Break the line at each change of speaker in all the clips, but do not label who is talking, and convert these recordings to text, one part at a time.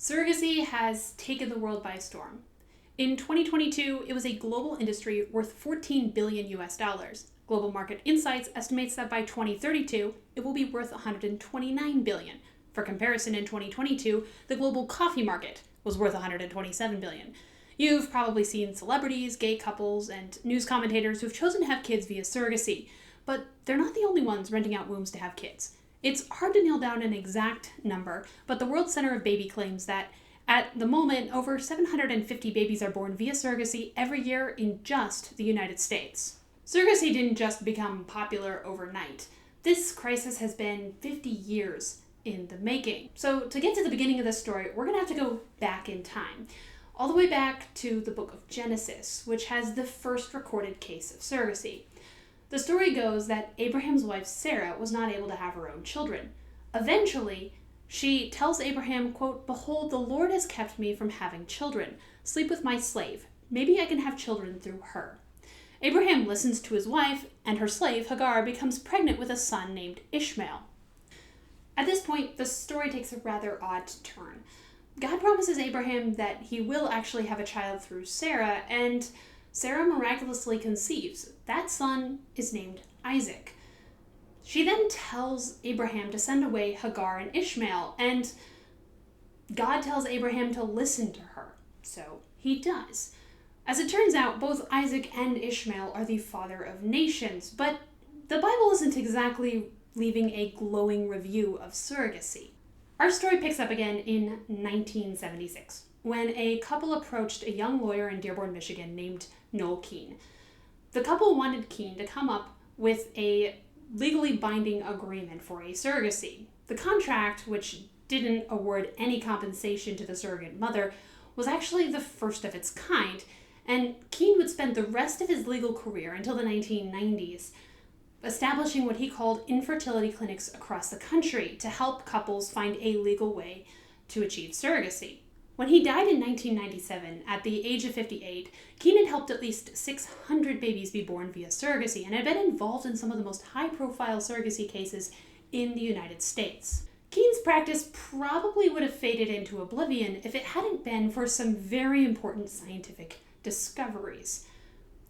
Surrogacy has taken the world by storm. In 2022, it was a global industry worth 14 billion US dollars. Global Market Insights estimates that by 2032, it will be worth 129 billion. For comparison, in 2022, the global coffee market was worth 127 billion. You've probably seen celebrities, gay couples, and news commentators who've chosen to have kids via surrogacy, but they're not the only ones renting out wombs to have kids. It's hard to nail down an exact number, but the World Center of Baby claims that at the moment, over 750 babies are born via surrogacy every year in just the United States. Surrogacy didn't just become popular overnight. This crisis has been 50 years in the making. So to get to the beginning of this story, we're going to have to go back in time, all the way back to the book of Genesis, which has the first recorded case of surrogacy. The story goes that Abraham's wife Sarah was not able to have her own children. Eventually, she tells Abraham, quote, "Behold, the Lord has kept me from having children. Sleep with my slave. Maybe I can have children through her." Abraham listens to his wife, and her slave, Hagar, becomes pregnant with a son named Ishmael. At this point, the story takes a rather odd turn. God promises Abraham that he will actually have a child through Sarah, and Sarah miraculously conceives. That son is named Isaac. She then tells Abraham to send away Hagar and Ishmael, and God tells Abraham to listen to her. So he does. As it turns out, both Isaac and Ishmael are the father of nations, but the Bible isn't exactly leaving a glowing review of surrogacy. Our story picks up again in 1976, when a couple approached a young lawyer in Dearborn, Michigan named Noel Keene. The couple wanted Keene to come up with a legally binding agreement for a surrogacy. The contract, which didn't award any compensation to the surrogate mother, was actually the first of its kind, and Keene would spend the rest of his legal career until the 1990s establishing what he called infertility clinics across the country to help couples find a legal way to achieve surrogacy. When he died in 1997, at the age of 58, Keene had helped at least 600 babies be born via surrogacy and had been involved in some of the most high-profile surrogacy cases in the United States. Keene's practice probably would have faded into oblivion if it hadn't been for some very important scientific discoveries.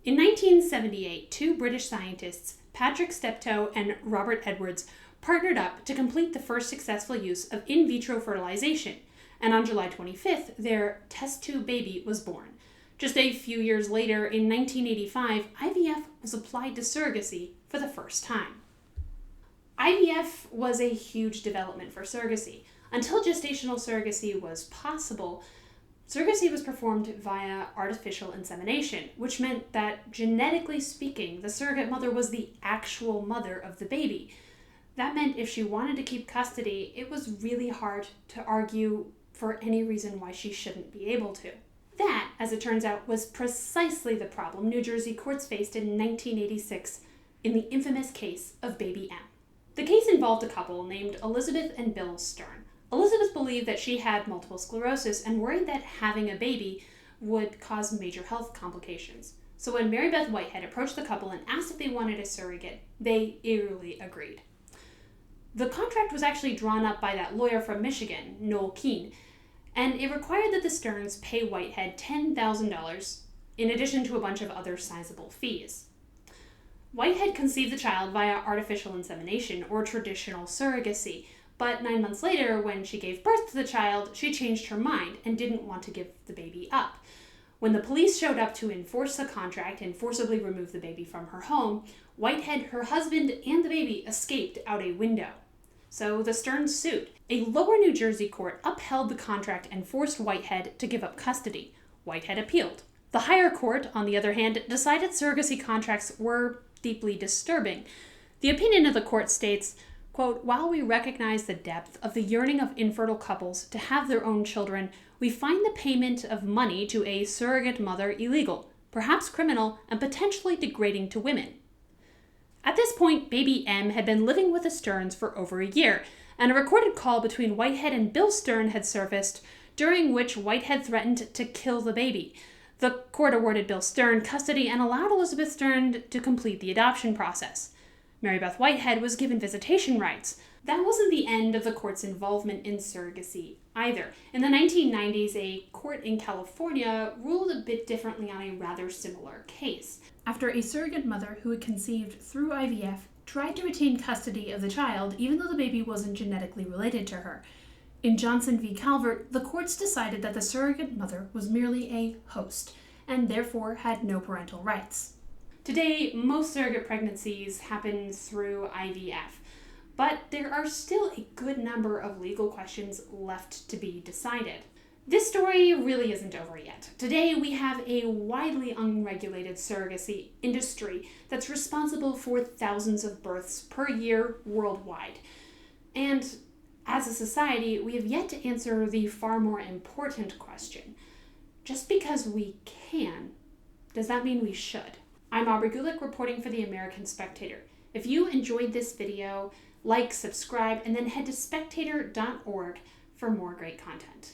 In 1978, two British scientists, Patrick Steptoe and Robert Edwards, partnered up to complete the first successful use of in-vitro fertilization, and on July 25th, their test tube baby was born. Just a few years later, in 1985, IVF was applied to surrogacy for the first time. IVF was a huge development for surrogacy. Until gestational surrogacy was possible, surrogacy was performed via artificial insemination, which meant that, genetically speaking, the surrogate mother was the actual mother of the baby. That meant if she wanted to keep custody, it was really hard to argue for any reason why she shouldn't be able to. That, as it turns out, was precisely the problem New Jersey courts faced in 1986 in the infamous case of Baby M. The case involved a couple named Elizabeth and Bill Stern. Elizabeth believed that she had multiple sclerosis and worried that having a baby would cause major health complications. So when Mary Beth Whitehead approached the couple and asked if they wanted a surrogate, they eagerly agreed. The contract was actually drawn up by that lawyer from Michigan, Noel Keene, and it required that the Sterns pay Whitehead $10,000 in addition to a bunch of other sizable fees. Whitehead conceived the child via artificial insemination or traditional surrogacy, but 9 months later, when she gave birth to the child, she changed her mind and didn't want to give the baby up. When the police showed up to enforce the contract and forcibly remove the baby from her home, Whitehead, her husband, and the baby escaped out a window. So the Sterns sued. A lower New Jersey court upheld the contract and forced Whitehead to give up custody. Whitehead appealed. The higher court, on the other hand, decided surrogacy contracts were deeply disturbing. The opinion of the court states, quote, "While we recognize the depth of the yearning of infertile couples to have their own children, we find the payment of money to a surrogate mother illegal, perhaps criminal, and potentially degrading to women." At this point, Baby M had been living with the Sterns for over a year, and a recorded call between Whitehead and Bill Stern had surfaced, during which Whitehead threatened to kill the baby. The court awarded Bill Stern custody and allowed Elizabeth Stern to complete the adoption process. Mary Beth Whitehead was given visitation rights, That wasn't the end of the court's involvement in surrogacy either. In the 1990s, a court in California ruled a bit differently on a rather similar case. After a surrogate mother who had conceived through IVF tried to retain custody of the child even though the baby wasn't genetically related to her. In Johnson v. Calvert, the courts decided that the surrogate mother was merely a host and therefore had no parental rights. Today, most surrogate pregnancies happen through IVF, but there are still a good number of legal questions left to be decided. This story really isn't over yet. Today, we have a widely unregulated surrogacy industry that's responsible for thousands of births per year worldwide. And as a society, we have yet to answer the far more important question. Just because we can, does that mean we should? I'm Aubrey Gulick reporting for the American Spectator. If you enjoyed this video, like, subscribe, and then head to spectator.org for more great content.